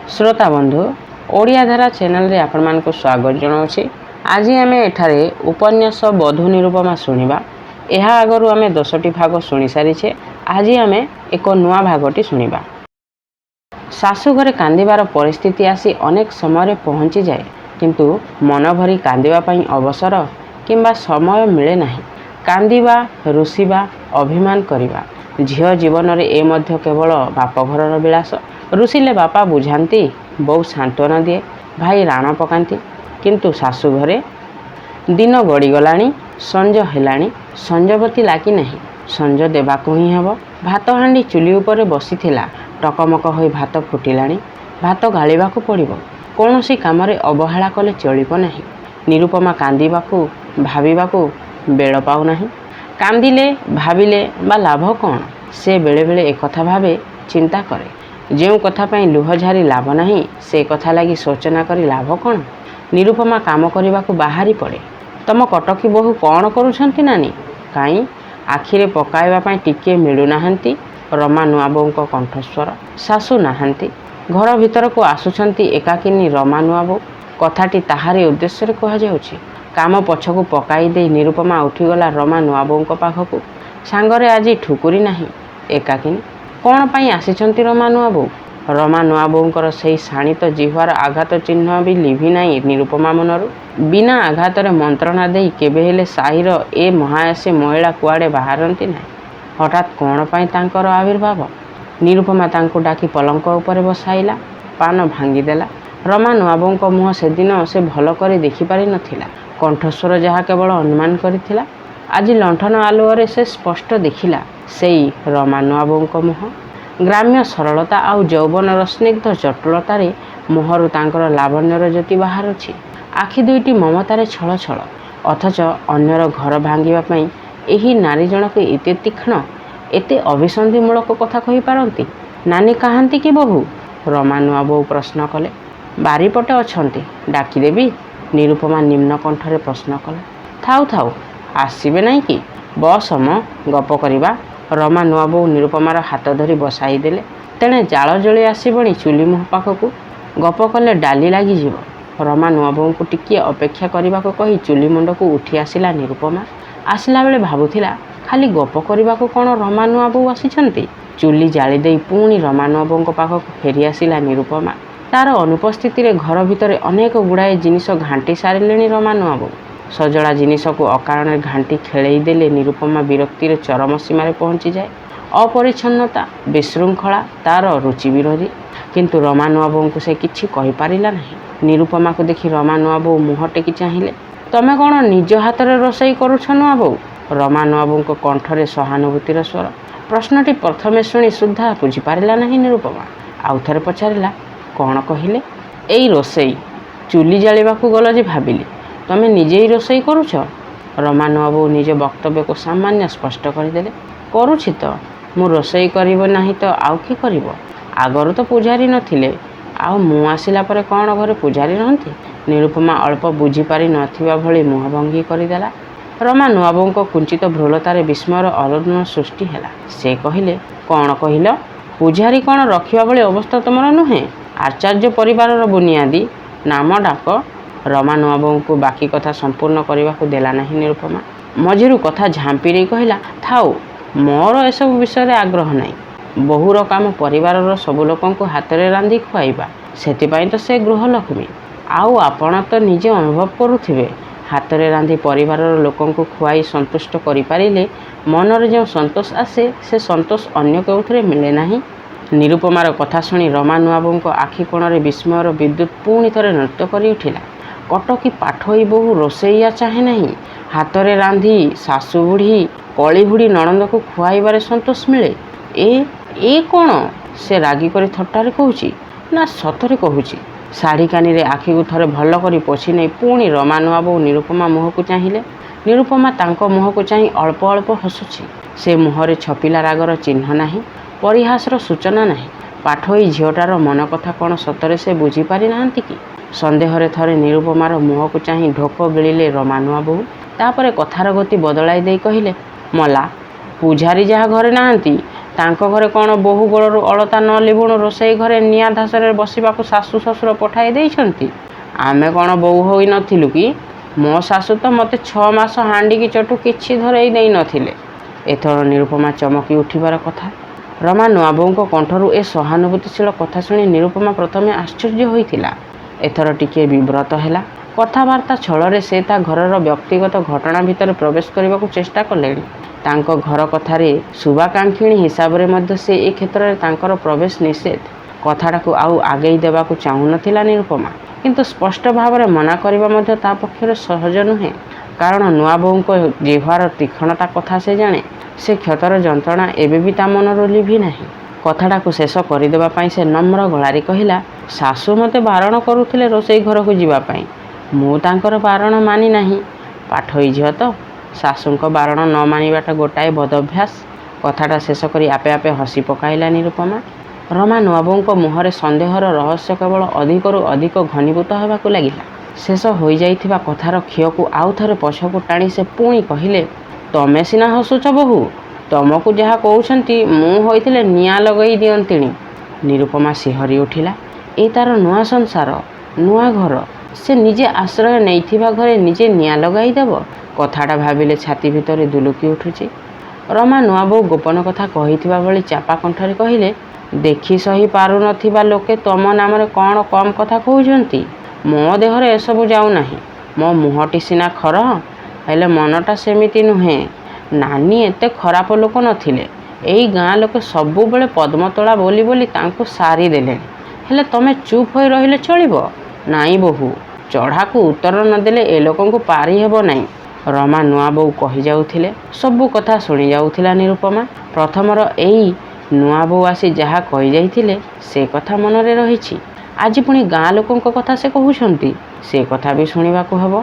श्रोता बंधु ओडिया धारा चैनल रे आपण मानक स्वागत जनाऊँगी। आज आम एठारे उपन्यास बधू निरूपमा शुणा। यह आगु आम 10टी भाग शुणी सारीचे। आज आम एक नुआ भागटी शुणा। शाशु घरे कांदिबार परिस्थिति आसी अनेक समय पहुँची जाए, किंतु मन भरी कांदिबाई अवसर किंबा समय मिले नहीं। कांदिबा, रुषिबा, अभिमान करिबा झियो जीवन रे ए मध्य केवल बापघर विलास। रुषिले बापा बुझाती, बो सांत्वना दिए, भाई राण पकाती, किंतु शाशु घरे दिन गड़ीगलाणी, संज हेलाणी, संजबती लागी नहीं। संज देवाकू ही हेब। भात हांडी चुली उपरे बसीथिला, टकमक होई भात फुटिलाणी। भात गालिबाकू पड़िबो, कौनसी कामरे अवहेला कले चलिब नहीं। निरूपमा कांदिबाकू भाबिबाकू बेल पाउ नहीं। कांदिले भाविले बा लाभ कौन? से बेले बेले एक कथा भावे, चिंता करे। जो कथा पाई लुह झारी लाभ नहीं, से कथा लगी सोचना करी लाभ कौन? निरूपमा काम करने बाहरी पड़े। तम कटकी बहु कौन करुछंती नानी? काई आखिरे पकाइबा टिके मिलुनाहांती। रमा नुआबों कंठस्वर। शाशु नाहांती। घर भीतर को आसुछंती एकाकिनी रमा नुआबो। कथाटी ताहारी उद्देश्य कह जाउछि। काम पछकू पकाई दे निरूपमा उठीगला रमा नुआबों पाखकू। सांगरे आज ठुकुरी नहीं, एकाकिनी। कौन पाई आसिछंती रमा नुआबो? रमा नुआबोंकर सेई शाणित जिह्वार आघात चिन्ह भी लिभि नहीं निरूपमा मनरू। बिना आघात मंत्रणा दे केबे हेले साहिर ए महायासी महिला कुआड़े बाहरती नहीं। हठात कौन पाई तांकर आविर्भाव? निरूपमा तांको डाकी पलंक उपरे बसाइला, पान भांगीदेला। रमा नुआबों मुह से दिन से भल कर देखिपारि नथिला। कंठस्वर जहाँ केवल अनुमान करिथिला, आज लंठन आलुअरे से स्पष्ट देखिला सेई रमा नुआबों मुह। ग्राम्य सरलता आउ यौवन स्निग्ध जटुलतार मुहरु तांकर लावण्यर ज्योति बाहर अछि। आखि दुईटी ममतार छल छल। अथच अन्यर घर भांगिबाई एही नारी जनक एते तीक्ष्ण, एते अभिसंधिमूलक कथा कहि पारती? नानी कहांती कि बहु? रमा नुआबो प्रश्न कले। बारीपटे अछंती, डाकिदेवी? निरूपमा निम्न कंठरे प्रश्न कले। थाउ थाउ, आसबे नहीं कि? बसम गप करिबा। रमा नुआबो निरूपमार हाथ धरी बसाई देले। तेणे जाल जली आसबणी चुली मुह पाखकू। गप कले डाली लागिजिब। रमा नुआबों को टिकिए अपेक्षा करने को कही चुली मुंडक उठी आसला निरूपमा। आसला बेले भाबुथिला, खाली गप करने को कौन रमा नुआबो आसिछंती? चुली जाली दे पुणी रमा नुआबों पाखक फेरी आसला निरूपमा। तार अनुपस्थिति रे घर भितर अनेक गुड़ाए जिनिस घांटी सारे रमा नुआबो। सजड़ा जिनिस को अकारण घांटी खेलई देले निरूपमा विरक्तिर चरम सीमार पहुँची जाए। अपरिच्छन्नता, विशृंखला तार रुचि विरोधी, किंतु रमा नुआबों को से किछि कहि पारिला नहीं। निरूपमा को देखी रमा नुआबो मुह टेकी चाहिए। तमे कौन निज हाथ में रोषई करुछ नुआबो? रमा नुआबों कंठरे सहानुभूतिर स्वर। प्रश्नटी प्रथमे शुणी सुधा बुझीपारा नहीं निरूपमा। आउ थे पचारा, कौन कहले? एई रोषई। चुली जालिबाकू गल जे भाविली, तमे निजे ही रोषई करुछ? रमा नुआबो निज वक्तव्य को सामान्य स्पष्ट करदेले। करुछि तो, मु रोषई करिब नाही तो आउ कि करिब? आगरू तो पूजारी नथिले, आउ मु आसिला परे कौन घरे पूजारी रहंती? निरूपमा अल्प बुझीपारि नथिबा भली मुह भंगी करदेला। रमा नुआबों कुंचित भ्रूलतार विस्मयर अरुण सृष्टि हैला। से कहिले, कौन कहिल? पूजारी कौन रखिबा भली अवस्था तुमर नुहे? आचार्य परिवार बुनियादी नाम डाक। रमा नुआबों को बाकी कथा संपूर्ण करने को देला नहीं निरूपमा। मझिरु कथा झांपी कहला, थाउ, मोर एसबू विषय आग्रह नहीं। बहुर काम परिवार सबु लोक हाथ में रांधि खुआइबा, सेतिपाई तो से गृहलक्ष्मी। आउ आपण तो निजे अनुभव करुथिबे, हाथ में रांधि परिवार लोक खुआई संतुष्ट करिपारिले मनरे जो संतोष आसे, से संतोष अन्य केउथरे मिले नहीं। निरूपमार कथा शुणी रमा नुआबों आखि कोणरे विस्मयर विद्युत पुणी थरे नृत्य करि उठिला। कटकी पाठोई बहु रोषैया चाहे नहीं, हाथ में रांधि सासु बुढ़ी कली बुढ़ी नणंद को खुआइबारे संतोष मिले? ए कौन? से रागी करी थट्टारे कहूची ना सतरे कहूची? शाढ़ी कानी रे आखि को थरे भल करी पोछि नहीं पुणी रमा नुआबो निरूपमा मुह को चाहिए। निरूपमा तांको मुह को चाहि अल्प अल्प हसुची। से मुहरे छपिला रागर चिन्ह नहीं, परिहासर सूचना नहीं। पाठोई झीटार मन कथा कौन सतरे से बुझीपारि नाहांती कि? सन्देहरे थरे निरूपमार मुह को चाहि ढोक गिलिले रमा नुआबो। तापरे कथार गति बदलाई दे कहले, मला पूजारी जहाँ घरे नाहांती, ତାଙ୍କ ଘରେ କ'ଣ ବୋହୂ ଗୋଡ଼ରୁ ଅଳତା ନ ଲିଭୁଣୁ ରୋଷେଇ ଘରେ ନିଆଁ ଧାସରେ ବସିବାକୁ ଶାଶୁ ଶ୍ୱଶୁର ପଠାଇ ଦେଇଛନ୍ତି? ଆମେ କ'ଣ ବୋହୂ ହୋଇନଥିଲୁ କି? ମୋ ଶାଶୁ ତ ମୋତେ 6 ମାସ ହାଣ୍ଡିକି ଚଟୁ କିଛି ଧରେଇ ଦେଇ ନଥିଲେ। ଏଥର ନିରୁପମା ଚମକି ଉଠିବାର କଥା। ରମା ନୂଆବୋଉଙ୍କ କଣ୍ଠରୁ ଏ ସହାନୁଭୂତିଶୀଳ କଥା ଶୁଣି ନିରୁପମା ପ୍ରଥମେ ଆଶ୍ଚର୍ଯ୍ୟ ହୋଇଥିଲା। ଏଥର ଟିକିଏ ବିବ୍ରତ ହେଲା। କଥାବାର୍ତ୍ତା ଛଳରେ ସେ ତା ଘରର ବ୍ୟକ୍ତିଗତ ଘଟଣା ଭିତରେ ପ୍ରବେଶ କରିବାକୁ ଚେଷ୍ଟା କଲେଣି। ତାଙ୍କ ଘର କଥାରେ ଶୁଭାକାଙ୍କ୍ଷିଣୀ ହିସାବରେ ମଧ୍ୟ ସେ ଏ କ୍ଷେତ୍ରରେ ତାଙ୍କର ପ୍ରବେଶ ନିଷେଧ। କଥାଟାକୁ ଆଉ ଆଗେଇ ଦେବାକୁ ଚାହୁଁନଥିଲା ନିରୁପମା, କିନ୍ତୁ ସ୍ପଷ୍ଟ ଭାବରେ ମନା କରିବା ମଧ୍ୟ ତା ପକ୍ଷରେ ସହଜ ନୁହେଁ। କାରଣ ନୂଆବୋଉଙ୍କ ଜିହ୍ବାର ତୀକ୍ଷ୍ଣତା କଥା ସେ ଜାଣେ। ସେ କ୍ଷତର ଯନ୍ତ୍ରଣା ଏବେ ବି ତା ମନରୁ ଲିଭି ନାହିଁ। କଥାଟାକୁ ଶେଷ କରିଦେବା ପାଇଁ ସେ ନମ୍ର ଗଳାରେ କହିଲା, ଶାଶୁ ମୋତେ ବାରଣ କରୁଥିଲେ ରୋଷେଇ ଘରକୁ ଯିବା ପାଇଁ। ମୁଁ ତାଙ୍କର ବାରଣ ମାନି ନାହିଁ। ପାଠୋଇ ଝିଅ ତ, ଶାଶୁଙ୍କ ବାରଣ ନ ମାନିବାଟା ଗୋଟାଏ ବଦଭ୍ୟାସ। କଥାଟା ଶେଷ କରି ଆପେ ଆପେ ହସି ପକାଇଲା ନିରୁପମା। ରମା ନୂଆବୋଉଙ୍କ ମୁହଁରେ ସନ୍ଦେହର ରହସ୍ୟ କେବଳ ଅଧିକରୁ ଅଧିକ ଘନୀଭୂତ ହେବାକୁ ଲାଗିଲା। ଶେଷ ହୋଇଯାଇଥିବା କଥାର ଖିଅକୁ ଆଉ ଥରେ ପଛକୁ ଟାଣି ସେ ପୁଣି କହିଲେ, ତମେ ସିନା ହସୁଛ ବୋହୂ, ତମକୁ ଯାହା କହୁଛନ୍ତି ମୁଁ ହୋଇଥିଲେ ନିଆଁ ଲଗାଇ ଦିଅନ୍ତିଣି। ନିରୁପମା ଶିହରି ଉଠିଲା। ଏ ତାର ନୂଆ ସଂସାର, ନୂଆ ଘର। ସେ ନିଜେ ଆଶ୍ରୟ ନେଇଥିବା ଘରେ ନିଜେ ନିଆଁ ଲଗାଇ ଦେବ? କଥାଟା ଭାବିଲେ ଛାତି ଭିତରେ ଦୁଲୁକି ଉଠୁଛି। ରମା ନୂଆବୋଉ ଗୋପନ କଥା କହିଥିବା ଭଳି ଚାପା କଣ୍ଠରେ କହିଲେ, ଦେଖି ସହି ପାରୁନଥିବା ଲୋକେ ତମ ନାମରେ କ'ଣ କମ୍ କଥା କହୁଛନ୍ତି? ମୋ ଦେହରେ ଏସବୁ ଯାଉନାହିଁ। ମୋ ମୁହଁଟି ସିନା ଖର, ହେଲେ ମନଟା ସେମିତି ନୁହେଁ। ନାନୀ ଏତେ ଖରାପ ଲୋକ ନଥିଲେ। ଏଇ ଗାଁ ଲୋକେ ସବୁବେଳେ ପଦ୍ମତୋଳା ବୋଲି ବୋଲି ତାଙ୍କୁ ସାରି ଦେଲେଣି। ହେଲେ ତମେ ଚୁପ୍ ହୋଇ ରହିଲେ ଚଳିବ? ନାଇଁ ବୋହୂ, ଚଢ଼ାକୁ ଉତ୍ତର ନଦେଲେ ଏ ଲୋକଙ୍କୁ ପାରି ହେବ ନାହିଁ। ରମା ନୂଆବୋଉ କହିଯାଉଥିଲେ। ସବୁ କଥା ଶୁଣି ଯାଉଥିଲା ନିରୁପମା। ପ୍ରଥମର ଏଇ ନୂଆବୋଉ ଆସି ଯାହା କହିଯାଇଥିଲେ ସେ କଥା ମନରେ ରହିଛି। ଆଜି ପୁଣି ଗାଁ ଲୋକଙ୍କ କଥା ସେ କହୁଛନ୍ତି। ସେ କଥା ବି ଶୁଣିବାକୁ ହେବ।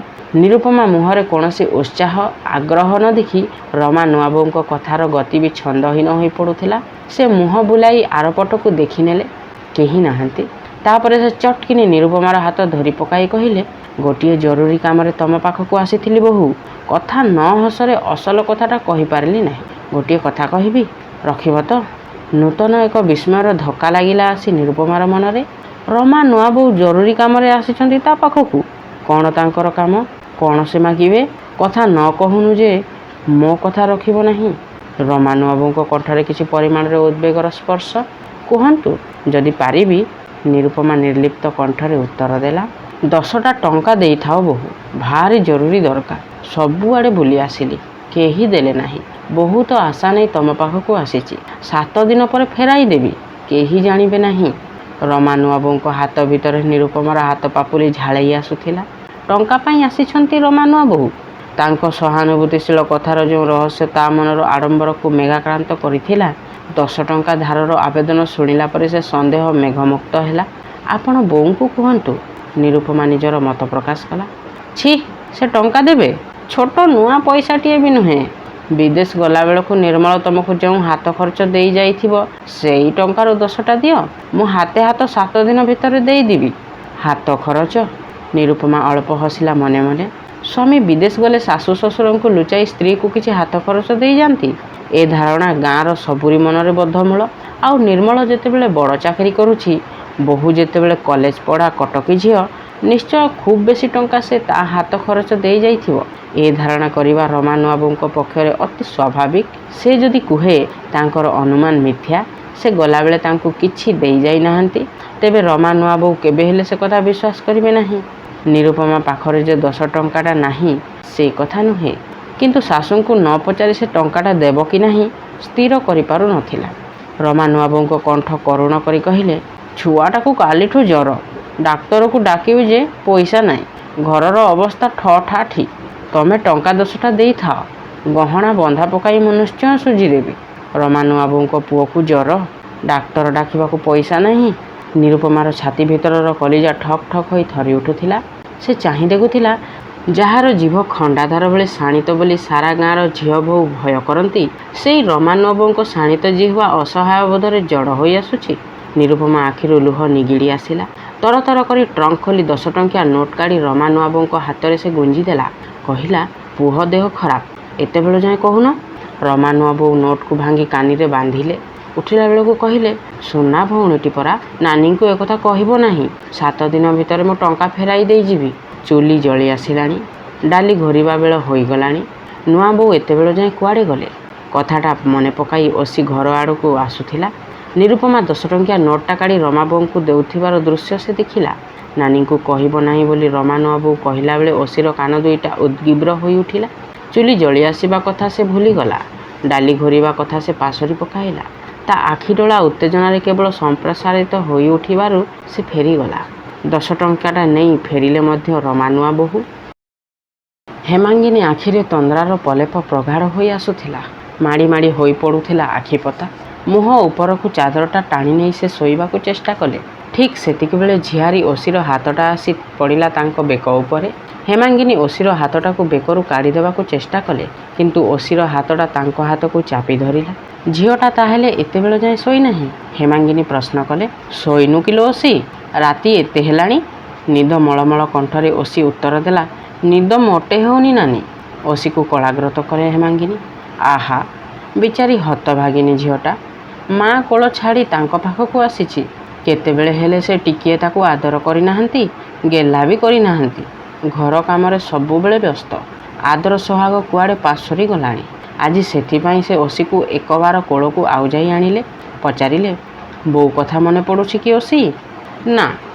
ନିରୁପମା ମୁହଁରେ କୌଣସି ଉତ୍ସାହ ଆଗ୍ରହ ନ ଦେଖି ରମା ନୂଆବୋଉଙ୍କ କଥାର ଗତି ବି ଛନ୍ଦହୀନ ହୋଇ ପଡ଼ୁଥିଲା। ସେ ମୁହଁ ବୁଲାଇ ଆରପଟକୁ ଦେଖିନେଲେ, କେହି ନାହାନ୍ତି। ତାପରେ ସେ ଚଟକିନି ନିରୁପମାର ହାତ ଧରି ପକାଇ କହିଲେ, ଗୋଟିଏ ଜରୁରୀ କାମରେ ତମ ପାଖକୁ ଆସିଥିଲି ବୋହୂ। କଥା ନ ହସରେ ଅସଲ କଥାଟା କହିପାରିଲି ନାହିଁ। ଗୋଟିଏ କଥା କହିବି, ରଖିବ ତ? ନୂତନ ଏକ ବିସ୍ମୟର ଧକ୍କା ଲାଗିଲା ଆସି ନିରୁପମାର ମନରେ। ରମା ନୂଆବୋଉ ଜରୁରୀ କାମରେ ଆସିଛନ୍ତି ତା ପାଖକୁ? କ'ଣ ତାଙ୍କର କାମ? କ'ଣ ସେ ମାଗିବେ? କଥା ନ କହୁନୁ ଯେ ମୋ କଥା ରଖିବ ନାହିଁ। ରମା ନୂଆବୋଉଙ୍କ କଣ୍ଠରେ କିଛି ପରିମାଣରେ ଉଦ୍ବେଗର ସ୍ପର୍ଶ। କୁହନ୍ତୁ, ଯଦି ପାରିବି। ନିରୁପମା ନିର୍ଲିପ୍ତ କଣ୍ଠରେ ଉତ୍ତର ଦେଲା, 10ଟା ଟଙ୍କା ଦେଇଥାଅ ବୋହୂ, ଭାରି ଜରୁରୀ ଦରକାର। ସବୁଆଡ଼େ ବୁଲି ଆସିଲି, କେହି ଦେଲେ ନାହିଁ। ବହୁତ ଆଶା ନେଇ ତମ ପାଖକୁ ଆସିଛି। 7 ଦିନ ପରେ ଫେରାଇ ଦେବି, କେହି ଜାଣିବେ ନାହିଁ। ରମା ନୂଆବୋଉଙ୍କ ହାତ ଭିତରେ ନିରୁପମାର ହାତ ପାପୁଲି ଝାଳେଇ ଆସୁଥିଲା। ଟଙ୍କା ପାଇଁ ଆସିଛନ୍ତି ରମା ନୂଆବୋଉ? ତାଙ୍କ ସହାନୁଭୂତିଶୀଳ କଥାର ଯେଉଁ ରହସ୍ୟ ତା ମନର ଆଡ଼ମ୍ବରକୁ ମେଘାକ୍ରାନ୍ତ କରିଥିଲା, 10 ଟଙ୍କା ଧାରର ଆବେଦନ ଶୁଣିଲା ପରେ ସେ ସନ୍ଦେହ ମେଘମୁକ୍ତ ହେଲା। ଆପଣ ବୋଉଙ୍କୁ କୁହନ୍ତୁ। ନିରୁପମା ନିଜର ମତ ପ୍ରକାଶ କଲା। ଛି, ସେ ଟଙ୍କା ଦେବେ? ଛୋଟ ନୂଆ ପଇସାଟିଏ ବି ନୁହେଁ। ବିଦେଶ ଗଲାବେଳକୁ ନିର୍ମଳ ତମକୁ ଯେଉଁ ହାତ ଖର୍ଚ୍ଚ ଦେଇ ଯାଇଥିବ, ସେଇ ଟଙ୍କାରୁ 10ଟା ଦିଅ, ମୁଁ ହାତେ ହାତ 7 ଦିନ ଭିତରେ ଦେଇଦେବି। ହାତ ଖରଚ? ନିରୁପମା ଅଳ୍ପ ହସିଲା ମନେ ମନେ। ସ୍ୱାମୀ ବିଦେଶ ଗଲେ ଶାଶୁ ଶ୍ୱଶୁରଙ୍କୁ ଲୁଚାଇ ସ୍ତ୍ରୀକୁ କିଛି ହାତ ଖରଚ ଦେଇଯାଆନ୍ତି। ଏ ଧାରଣା ଗାଁର ସବୁରି ମନରେ ବଦ୍ଧମୂଳ। ଆଉ ନିର୍ମଳ ଯେତେବେଳେ ବଡ଼ ଚାକିରି କରୁଛି, ବୋହୂ ଯେତେବେଳେ କଲେଜ ପଢ଼ା କଟକୀ ଝିଅ, ନିଶ୍ଚୟ ଖୁବ୍ ବେଶୀ ଟଙ୍କା ସେ ତା ହାତ ଖରଚ ଦେଇଯାଇଥିବ। ଏ ଧାରଣା କରିବା ରମା ନୂଆବୋଉଙ୍କ ପକ୍ଷରେ ଅତି ସ୍ୱାଭାବିକ। ସେ ଯଦି କୁହେ ତାଙ୍କର ଅନୁମାନ ମିଥ୍ୟା, ସେ ଗଲାବେଳେ ତାଙ୍କୁ କିଛି ଦେଇଯାଇନାହାନ୍ତି, ତେବେ ରମା ନୂଆବୋଉ କେବେ ହେଲେ ସେ କଥା ବିଶ୍ୱାସ କରିବେ ନାହିଁ। ନିରୁପମା ପାଖରେ ଯେ 10 ଟଙ୍କାଟା ନାହିଁ ସେ କଥା ନୁହେଁ, କିନ୍ତୁ ଶାଶୁଙ୍କୁ ନ ପଚାରି ସେ ଟଙ୍କାଟା ଦେବ କି ନାହିଁ ସ୍ଥିର କରିପାରୁନଥିଲା। ରମା ନୂଆବୋଉଙ୍କ କଣ୍ଠ କରୁଣ କରି କହିଲେ, ଛୁଆଟାକୁ କାଲିଠୁ ଜ୍ୱର। ଡାକ୍ତରକୁ ଡାକିବି ଯେ ପଇସା ନାହିଁ। ଘରର ଅବସ୍ଥା ଠଠାଠି। ତମେ ଟଙ୍କା 10ଟା ଦେଇଥାଅ, ଗହଣା ବନ୍ଧା ପକାଇ ମୁଁ ନିଶ୍ଚୟ ସୁଝିଦେବି। ରମା ନୂଆବୋଉଙ୍କ ପୁଅକୁ ଜ୍ୱର, ଡାକ୍ତର ଡାକିବାକୁ ପଇସା ନାହିଁ। ନିରୁପମାର ଛାତି ଭିତରର କଲିଜା ଠକ୍ ଠକ୍ ହୋଇ ଥରି ଉଠୁଥିଲା। ସେ ଚାହିଁ ଦେଖୁଥିଲା, ଯାହାର ଜିଭ ଖଣ୍ଡାଧାର ଭଳି ଶାଣିତ ବୋଲି ସାରା ଗାଁର ଝିଅ ବୋହୂ ଭୟ କରନ୍ତି, ସେଇ ରମା ନୂଆବୋଉଙ୍କ ଶାଣିତ ଜିହ୍ୱା ଅସହାୟ ବୋଧରେ ଜଡ଼ ହୋଇ ଆସୁଛି। ନିରୁପମା ଆଖିରୁ ଲୁହ ନିଗିଡ଼ି ଆସିଲା। ତରତର କରି ଟ୍ରଙ୍କ ଖୋଲି 10 ଟଙ୍କିଆ ନୋଟ୍ କାଢ଼ି ରମା ନୂଆବୋଉଙ୍କ ହାତରେ ସେ ଗୁଞ୍ଜି ଦେଲା। କହିଲା, ପୁଅ ଦେହ ଖରାପ, ଏତେବେଳ ଯାଏଁ କହୁନ? ରମା ନୂଆବୋଉ ନୋଟ୍କୁ ଭାଙ୍ଗି କାନିରେ ବାନ୍ଧିଲେ। ଉଠିଲା ବେଳକୁ କହିଲେ, ସୁନା ଭଉଣୀଟି ପରା, ନାନୀଙ୍କୁ ଏକଥା କହିବ ନାହିଁ। 7 ଦିନ ଭିତରେ ମୁଁ ଟଙ୍କା ଫେରାଇ ଦେଇଯିବି। ଚୁଲି ଜଳି ଆସିଲାଣି, ଡାଲି ଘୋରିବା ବେଳ ହୋଇଗଲାଣି। ନୂଆ ବୋଉ ଏତେବେଳ ଯାଏଁ କୁଆଡ଼େ ଗଲେ? କଥାଟା ମନେ ପକାଇ ଓଷି ଘର ଆଡ଼କୁ ଆସୁଥିଲା। ନିରୁପମା 10 ଟଙ୍କିଆ ନୋଟ୍ଟା କାଢ଼ି ରମାବୋଉଙ୍କୁ ଦେଉଥିବାର ଦୃଶ୍ୟ ସେ ଦେଖିଲା। ନାନୀଙ୍କୁ କହିବ ନାହିଁ ବୋଲି ରମା ନୂଆ ବୋଉ କହିଲା ବେଳେ ଓଷିର କାନ ଦୁଇଟା ଉଦ୍ଗିବ୍ର ହୋଇ ଉଠିଲା। ଚୁଲି ଜଳି ଆସିବା କଥା ସେ ଭୁଲିଗଲା। ଡାଲି ଘୋରିବା କଥା ସେ ପାସୋରି ପକାଇଲା। ତା ଆଖି ଡୋଳା ଉତ୍ତେଜନାରେ କେବଳ ସମ୍ପ୍ରସାରିତ ହୋଇ ଉଠିବାରୁ ସେ ଫେରିଗଲା। 10 ଟଙ୍କାଟା ନେଇ ଫେରିଲେ ମଧ୍ୟ ରମା ନୂଆ ବୋହୂ। ହେମାଙ୍ଗିନୀ ଆଖିରେ ତନ୍ଦ୍ରାର ପ୍ରଲେପ ପ୍ରଗାଢ଼ ହୋଇ ଆସୁଥିଲା। ମାଡ଼ି ମାଡ଼ି ହୋଇ ପଡ଼ୁଥିଲା ଆଖିପତା। ମୁହଁ ଉପରକୁ ଚାଦରଟା ଟାଣି ନେଇ ସେ ଶୋଇବାକୁ ଚେଷ୍ଟା କଲେ। ଠିକ୍ ସେତିକିବେଳେ ଝିଆରୀ ଓଷିର ହାତଟା ଆସି ପଡ଼ିଲା ତାଙ୍କ ବେକ ଉପରେ। ହେମାଙ୍ଗିନୀ ଓଷିର ହାତଟାକୁ ବେକରୁ କାଢ଼ି ଦେବାକୁ ଚେଷ୍ଟା କଲେ, କିନ୍ତୁ ଓଷିର ହାତଟା ତାଙ୍କ ହାତକୁ ଚାପି ଧରିଲା। ଝିଅଟା ତାହେଲେ ଏତେବେଳ ଯାଏଁ ଶୋଇନାହିଁ? ହେମାଙ୍ଗିନୀ ପ୍ରଶ୍ନ କଲେ। ଶୋଇନୁ କିଲୋ ଓଷି, ରାତି ଏତେ ହେଲାଣି? ନିଦ ମଳମଳ କଣ୍ଠରେ ଓଷି ଉତ୍ତର ଦେଲା, ନିଦ ମୋଟେ ହେଉନି ନାନୀ। ଓଷିକୁ କଳାଗ୍ରତ କଲେ ହେମାଙ୍ଗିନୀ। ଆହା, ବିଚାରୀ ହତଭାଗିନୀ ଝିଅଟା। ମା କୋଳ ଛାଡ଼ି ତାଙ୍କ ପାଖକୁ ଆସିଛି। କେତେବେଳେ ହେଲେ ସେ ଟିକିଏ ତାକୁ ଆଦର କରିନାହାନ୍ତି, ଗେହ୍ଲା ବି କରିନାହାନ୍ତି। ଘର କାମରେ ସବୁବେଳେ ବ୍ୟସ୍ତ। ଆଦର ସୋହାଗ କୁଆଡ଼େ ପାସୋରି ଗଲାଣି। ଆଜି ସେଥିପାଇଁ ସେ ଓଷିକୁ ଏକବାର କୋଳକୁ ଆଉଜାଇ ଆଣିଲେ। ପଚାରିଲେ, ବୋଉ କଥା ମନେ ପଡ଼ୁଛି କି ଓଷି? ନା,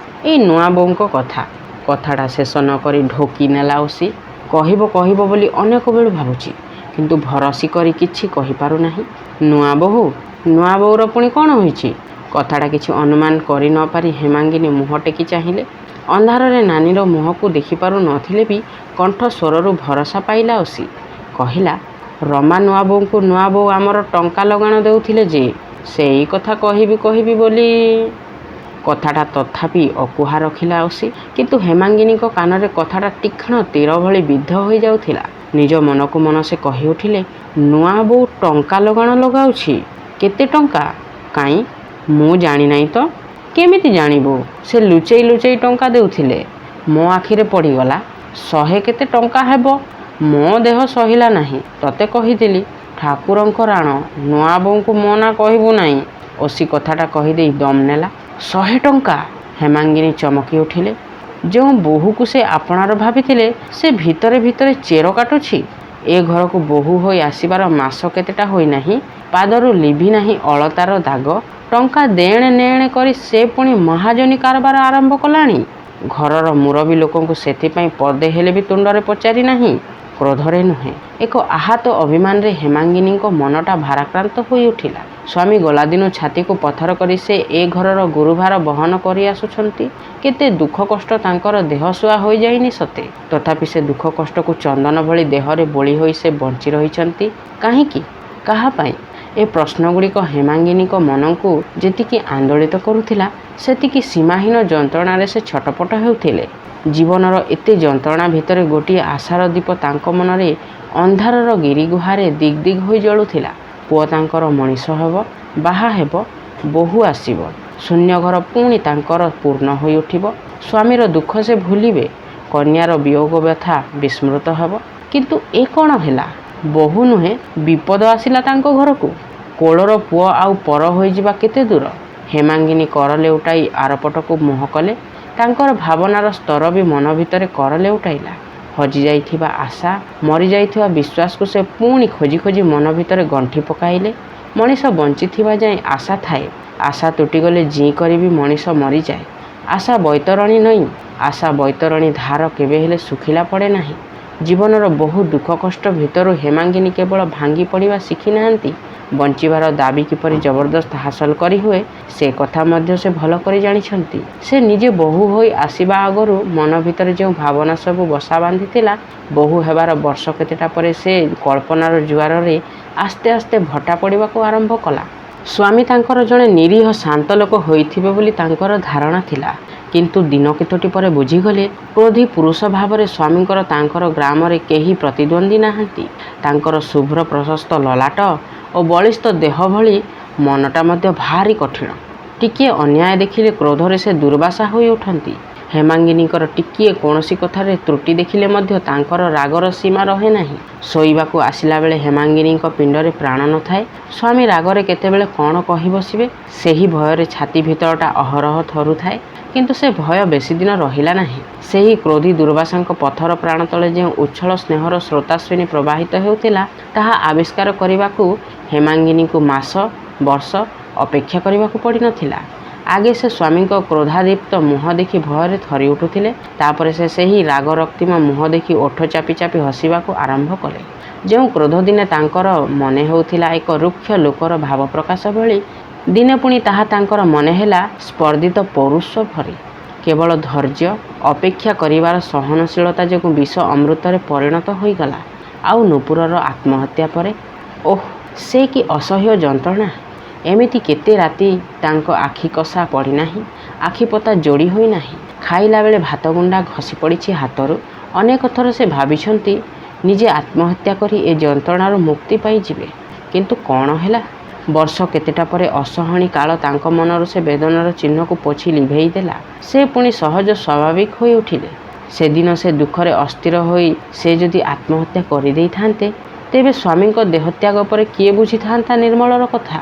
ଏଇ ନୂଆ ବୋଉଙ୍କ କଥା। କଥାଟା ଶେଷ ନ କରି ଢୋକି ନେଲା ଓଷି। କହିବ କହିବ ବୋଲି ଅନେକ ବେଳୁ ଭାବୁଛି, କିନ୍ତୁ ଭରସି କରି କିଛି କହିପାରୁନାହିଁ। ନୂଆ ବୋହୂ? ନୂଆ ବୋଉର ପୁଣି କ'ଣ ହୋଇଛି? କଥାଟା କିଛି ଅନୁମାନ କରି ନ ପାରି ହେମାଙ୍ଗିନୀ ମୁହଁ ଟେକି ଚାହିଁଲେ। ଅନ୍ଧାରରେ ନାନୀର ମୁହଁକୁ ଦେଖିପାରୁ ନଥିଲେ ବି କଣ୍ଠ ସ୍ୱରରୁ ଭରସା ପାଇଲା ଓଷି। କହିଲା, ରମା ନୂଆ ବୋଉଙ୍କୁ ନୂଆ ବୋଉ ଆମର ଟଙ୍କା ଲଗାଣ ଦେଉଥିଲେ ଯେ, ସେଇ କଥା କହିବି ବୋଲି। କଥାଟା ତଥାପି ଅକୁହା ରଖିଲା ଓଷି। କିନ୍ତୁ ହେମାଙ୍ଗିନୀଙ୍କ କାନରେ କଥାଟା ତୀକ୍ଷ୍ଣ ତୀର ଭଳି ବିଦ୍ଧ ହୋଇଯାଉଥିଲା। ନିଜ ମନକୁ ମନ ସେ କହି ଉଠିଲେ, ନୂଆ ବୋଉ ଟଙ୍କା ଲଗାଣ ଲଗାଉଛି? କେତେ ଟଙ୍କା? କାଇଁ, ମୁଁ ଜାଣିନାହିଁ ତ। କେମିତି ଜାଣିବୁ? ସେ ଲୁଚେଇ ଲୁଚେଇ ଟଙ୍କା ଦେଉଥିଲେ। ମୋ ଆଖିରେ ପଡ଼ିଗଲା। 100 କେତେ ଟଙ୍କା ହେବ। ମୋ ଦେହ ସହିଲା ନାହିଁ। ତତେ କହିଥିଲି, ଠାକୁରଙ୍କ ରାଣ, ନୂଆ ବୋଉଙ୍କୁ ମୋ ନାଁ କହିବୁ ନାହିଁ। ଓଷି କଥାଟା କହିଦେଇ ଦମ୍ ନେଲା। 100 ଟଙ୍କା? ହେମାଙ୍ଗିନୀ ଚମକି ଉଠିଲେ। ଯେଉଁ ବୋହୂକୁ ସେ ଆପଣାର ଭାବିଥିଲେ, ସେ ଭିତରେ ଭିତରେ ଚେର କାଟୁଛି। ଏ ଘରକୁ ବୋହୂ ହୋଇ ଆସିବାର ମାସ କେତେଟା ହୋଇନାହିଁ, ପାଦରୁ ଲିଭି ନାହିଁ ଅଳତାର ଦାଗ। ଟଙ୍କା ଦେଣେ ନେଣେ କରି ସେ ପୁଣି ମହାଜନୀ କାରବାର ଆରମ୍ଭ କଲାଣି। ଘରର ମୁରବୀ ଲୋକଙ୍କୁ ସେଥିପାଇଁ ପଦେ ହେଲେ ବି ତୁଣ୍ଡରେ ପଚାରି ନାହିଁ। କ୍ରୋଧରେ ନୁହେଁ, ଏକ ଆହତ ଅଭିମାନରେ ହେମାଙ୍ଗିନୀଙ୍କ ମନଟା ଭାରାକ୍ରାନ୍ତ ହୋଇ ଉଠିଲା। ସ୍ୱାମୀ ଗଲାଦିନୁ ଛାତିକୁ ପଥର କରି ସେ ଏ ଘରର ଗୁରୁଭାର ବହନ କରି ଆସୁଛନ୍ତି। କେତେ ଦୁଃଖ କଷ୍ଟ ତାଙ୍କର ଦେହସୁଆ ହୋଇଯାଇନି ସତେ? ତଥାପି ସେ ଦୁଃଖ କଷ୍ଟକୁ ଚନ୍ଦନ ଭଳି ଦେହରେ ବୋଳି ହୋଇ ସେ ବଞ୍ଚି ରହିଛନ୍ତି। କାହିଁକି? କାହା ପାଇଁ? ଏ ପ୍ରଶ୍ନଗୁଡ଼ିକ ହେମାଙ୍ଗିନୀଙ୍କ ମନକୁ ଯେତିକି ଆନ୍ଦୋଳିତ କରୁଥିଲା, ସେତିକି ସୀମାହୀନ ଯନ୍ତ୍ରଣାରେ ସେ ଛଟପଟ ହେଉଥିଲେ। ଜୀବନର ଏତେ ଯନ୍ତ୍ରଣା ଭିତରେ ଗୋଟିଏ ଆଶାର ଦୀପ ତାଙ୍କ ମନରେ ଅନ୍ଧାରର ଗିରିଗୁହାରେ ଦିଗ୍ ଦିଗ୍ ହୋଇ ଜଳୁଥିଲା। ପୁଅ ତାଙ୍କର ମଣିଷ ହେବ, ବାହା ହେବ, ବୋହୂ ଆସିବ। ଶୂନ୍ୟ ଘର ପୁଣି ତାଙ୍କର ପୂର୍ଣ୍ଣ ହୋଇ ଉଠିବ। ସ୍ୱାମୀର ଦୁଃଖ ସେ ଭୁଲିବେ, କନ୍ୟାର ବିୟୋଗ ବ୍ୟଥା ବିସ୍ମୃତ ହେବ। କିନ୍ତୁ ଏ କ'ଣ ହେଲା? ବୋହୂ ନୁହେଁ, ବିପଦ ଆସିଲା ତାଙ୍କ ଘରକୁ। କୋଳର ପୁଅ ଆଉ ପର ହୋଇଯିବା କେତେ ଦୂର? ହେମାଙ୍ଗିନୀ କର ଲେଉଟାଇ ଆରପଟକୁ ମୁହଁ କଲେ। ତାଙ୍କର ଭାବନାର ସ୍ତର ବି ମନ ଭିତରେ କର ଲେଉଟାଇଲା। ହଜିଯାଇଥିବା ଆଶା, ମରିଯାଇଥିବା ବିଶ୍ୱାସକୁ ସେ ପୁଣି ଖୋଜି ଖୋଜି ମନ ଭିତରେ ଗଣ୍ଠି ପକାଇଲେ। ମଣିଷ ବଞ୍ଚିଥିବା ଯାଏଁ ଆଶା ଥାଏ। ଆଶା ତୁଟିଗଲେ ଜୀଁ କରି ବି ମଣିଷ ମରିଯାଏ। ଆଶା ବୈତରଣୀ ନଈ। ଆଶା ବୈତରଣୀ ଧାର କେବେ ହେଲେ ଶୁଖିଲା ପଡ଼େ ନାହିଁ। ଜୀବନର ବହୁ ଦୁଃଖ କଷ୍ଟ ଭିତରୁ ହେମାଙ୍ଗିନୀ କେବଳ ଭାଙ୍ଗି ପଡ଼ିବା ଶିଖିନାହାନ୍ତି, ବଞ୍ଚିବାର ଦାବି କିପରି ଜବରଦସ୍ତ ହାସଲ କରିହୁଏ, ସେ କଥା ମଧ୍ୟ ସେ ଭଲ କରି ଜାଣିଛନ୍ତି। ସେ ନିଜେ ବୋହୂ ହୋଇ ଆସିବା ଆଗରୁ ମନ ଭିତରେ ଯେଉଁ ଭାବନା ସବୁ ବସା ବାନ୍ଧିଥିଲା, ବୋହୂ ହେବାର ବର୍ଷ କେତେଟା ପରେ ସେ କଳ୍ପନାର ଜୁଆରରେ ଆସ୍ତେ ଆସ୍ତେ ଭଟ୍ଟା ପଡ଼ିବାକୁ ଆରମ୍ଭ କଲା। ସ୍ୱାମୀ ତାଙ୍କର ଜଣେ ନିରୀହ ଶାନ୍ତ ଲୋକ ହୋଇଥିବେ ବୋଲି ତାଙ୍କର ଧାରଣା ଥିଲା। କିନ୍ତୁ ଦିନ କେତୋଟି ପରେ ବୁଝିଗଲେ, କ୍ରୋଧୀ ପୁରୁଷ ଭାବରେ ସ୍ୱାମୀଙ୍କର ତାଙ୍କର ଗ୍ରାମରେ କେହି ପ୍ରତିଦ୍ୱନ୍ଦ୍ୱୀ ନାହାନ୍ତି। ତାଙ୍କର ଶୁଭ୍ର ପ୍ରଶସ୍ତ ଲଲାଟ ଓ ବଳିଷ୍ଠ ଦେହ ଭଳି ମନଟା ମଧ୍ୟ ଭାରି କଠିନ। ଟିକିଏ ଅନ୍ୟାୟ ଦେଖିଲେ କ୍ରୋଧରେ ସେ ଦୁର୍ବାସା ହୋଇ ଉଠନ୍ତି। ହେମାଙ୍ଗିନୀଙ୍କର ଟିକିଏ କୌଣସି କଥାରେ ତ୍ରୁଟି ଦେଖିଲେ ମଧ୍ୟ ତାଙ୍କର ରାଗର ସୀମା ରହେ ନାହିଁ। ଶୋଇବାକୁ ଆସିଲା ବେଳେ ହେମାଙ୍ଗିନୀଙ୍କ ପିଣ୍ଡରେ ପ୍ରାଣ ନଥାଏ। ସ୍ୱାମୀ ରାଗରେ କେତେବେଳେ କ'ଣ କହି ବସିବେ, ସେହି ଭୟରେ ଛାତି ଭିତରଟା ଅହରହ ଥରୁଥାଏ। କିନ୍ତୁ ସେ ଭୟ ବେଶୀ ଦିନ ରହିଲା ନାହିଁ। ସେହି କ୍ରୋଧୀ ଦୁର୍ବାସାଙ୍କ ପଥର ପ୍ରାଣ ତଳେ ଯେଉଁ ଉଚ୍ଛଳ ସ୍ନେହର ସ୍ରୋତାସ୍ୱିନୀ ପ୍ରବାହିତ ହେଉଥିଲା, ତାହା ଆବିଷ୍କାର କରିବାକୁ ହେମାଙ୍ଗିନୀକୁ ମାସ ବର୍ଷ ଅପେକ୍ଷା କରିବାକୁ ପଡ଼ିନଥିଲା। ଆଗେ ସେ ସ୍ୱାମୀଙ୍କ କ୍ରୋଧାଦୀପ୍ତ ମୁହଁ ଦେଖି ଭୟରେ ଥରି ଉଠୁଥିଲେ। ତାପରେ ସେ ସେହି ରାଗରକ୍ତିମ ମୁହଁ ଦେଖି ଓଠ ଚାପି ଚାପି ହସିବାକୁ ଆରମ୍ଭ କଲେ। ଯେଉଁ କ୍ରୋଧ ଦିନେ ତାଙ୍କର ମନେ ହେଉଥିଲା ଏକ ରୁକ୍ଷ ଲୋକର ଭାବ ପ୍ରକାଶ ଭଳି, ଦିନେ ପୁଣି ତାହା ତାଙ୍କର ମନେ ହେଲା ସ୍ପର୍ଦ୍ଧିତ ପୌରୁଷ ଭରି। କେବଳ ଧୈର୍ଯ୍ୟ, ଅପେକ୍ଷା କରିବାର ସହନଶୀଳତା ଯୋଗୁଁ ବିଷ ଅମୃତରେ ପରିଣତ ହୋଇଗଲା। ଆଉ ନୂପୁରର ଆତ୍ମହତ୍ୟା ପରେ, ଓଃ ସେ କି ଅସହ୍ୟ ଯନ୍ତ୍ରଣା! ଏମିତି କେତେ ରାତି ତାଙ୍କ ଆଖି କଷା ପଡ଼ିନାହିଁ, ଆଖିପତା ଯୋଡ଼ି ହୋଇନାହିଁ। ଖାଇଲା ବେଳେ ଭାତଗୁଣ୍ଡା ଖସି ପଡ଼ିଛି ହାତରୁ। ଅନେକ ଥର ସେ ଭାବିଛନ୍ତି ନିଜେ ଆତ୍ମହତ୍ୟା କରି ଏ ଯନ୍ତ୍ରଣାରୁ ମୁକ୍ତି ପାଇଯିବେ। କିନ୍ତୁ କ'ଣ ହେଲା? ବର୍ଷ କେତେଟା ପରେ ଅସହନୀ କାଳ ତାଙ୍କ ମନରୁ ସେ ବେଦନାର ଚିହ୍ନକୁ ପୋଛି ଲିଭେଇ ଦେଲା। ସେ ପୁଣି ସହଜ ସ୍ୱାଭାବିକ ହୋଇ ଉଠିଲେ। ସେଦିନ ସେ ଦୁଃଖରେ ଅସ୍ଥିର ହୋଇ ସେ ଯଦି ଆତ୍ମହତ୍ୟା କରିଦେଇଥାନ୍ତେ, ତେବେ ସ୍ୱାମୀଙ୍କ ଦେହତ୍ୟାଗ ପରେ କିଏ ବୁଝିଥାନ୍ତା ନିର୍ମଳର କଥା?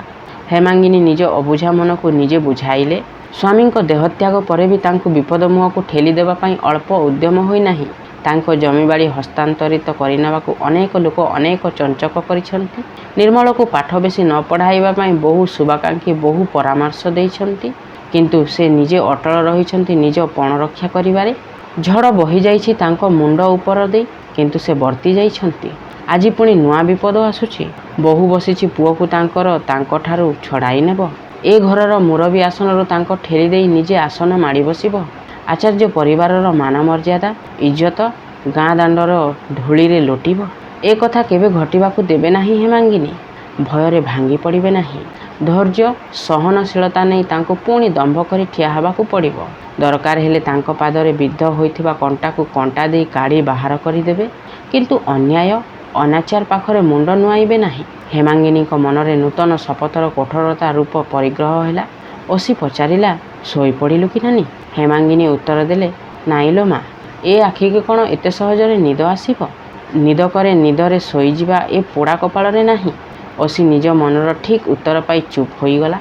ହେମାଙ୍ଗିନୀ ନିଜ ଅବୁଝା ମନକୁ ନିଜେ ବୁଝାଇଲେ। ସ୍ୱାମୀଙ୍କ ଦେହତ୍ୟାଗ ପରେ ବି ତାଙ୍କୁ ବିପଦ ମୁହଁକୁ ଠେଲି ଦେବା ପାଇଁ ଅଳ୍ପ ଉଦ୍ୟମ ହୋଇନାହିଁ। ତାଙ୍କ ଜମିବାଡ଼ି ହସ୍ତାନ୍ତରିତ କରିନେବାକୁ ଅନେକ ଲୋକ ଅନେକ ଚଞ୍ଚକ କରିଛନ୍ତି। ନିର୍ମଳକୁ ପାଠ ବେଶୀ ନ ପଢ଼ାଇବା ପାଇଁ ବହୁ ଶୁଭାକାଙ୍କ୍ଷୀ ବହୁ ପରାମର୍ଶ ଦେଇଛନ୍ତି। କିନ୍ତୁ ସେ ନିଜେ ଅଟଳ ରହିଛନ୍ତି ନିଜ ପଣ ରକ୍ଷା କରିବାରେ। ଝଡ଼ ବହିଯାଇଛି ତାଙ୍କ ମୁଣ୍ଡ ଉପର ଦେଇ, କିନ୍ତୁ ସେ ବର୍ତ୍ତି ଯାଇଛନ୍ତି। ଆଜି ପୁଣି ନୂଆ ବିପଦ ଆସୁଛି। ବୋହୂ ବସିଛି ପୁଅକୁ ତାଙ୍କଠାରୁ ଛଡ଼ାଇ ନେବ। ଏ ଘରର ମୁରବୀ ଆସନରୁ ତାଙ୍କ ଠେଲି ଦେଇ ନିଜେ ଆସନ ମାଡ଼ି ବସିବ। ଆଚାର୍ଯ୍ୟ ପରିବାରର ମାନ ମର୍ଯ୍ୟାଦା, ଇଜ୍ଜତ ଗାଁ ଦାଣ୍ଡର ଧୂଳିରେ ଲୋଟିବ। ଏ କଥା କେବେ ଘଟିବାକୁ ଦେବେ ନାହିଁ ହେମାଙ୍ଗିନୀ। ଭୟରେ ଭାଙ୍ଗି ପଡ଼ିବେ ନାହିଁ। ଧୈର୍ଯ୍ୟ, ସହନଶୀଳତା ନେଇ ତାଙ୍କୁ ପୁଣି ଦମ୍ଭ କରି ଠିଆ ହେବାକୁ ପଡ଼ିବ। ଦରକାର ହେଲେ ତାଙ୍କ ପାଦରେ ବିଦ୍ଧ ହୋଇଥିବା କଣ୍ଟାକୁ କଣ୍ଟା ଦେଇ କାଢ଼ି ବାହାର କରିଦେବେ। କିନ୍ତୁ ଅନ୍ୟାୟ, ଅନାଚାର ପାଖରେ ମୁଣ୍ଡ ନୁଆଁଇବେ ନାହିଁ। ହେମାଙ୍ଗିନୀଙ୍କ ମନରେ ନୂତନ ଶପଥର କଠୋରତା ରୂପ ପରିଗ୍ରହ ହେଲା। ଅସି ପଚାରିଲା, ଶୋଇପଡ଼ିଲୁ କି ନାନୀ? ହେମାଙ୍ଗିନୀ ଉତ୍ତର ଦେଲେ, ନାଇଁ ଲୋ ମା, ଏ ଆଖିକି କ'ଣ ଏତେ ସହଜରେ ନିଦ ଆସିବ? ନିଦ କରେ ନିଦରେ ଶୋଇଯିବା ଏ ପୋଡ଼ା କପାଳରେ ନାହିଁ। ଅସି ନିଜ ମନର ଠିକ୍ ଉତ୍ତର ପାଇ ଚୁପ୍ ହୋଇଗଲା।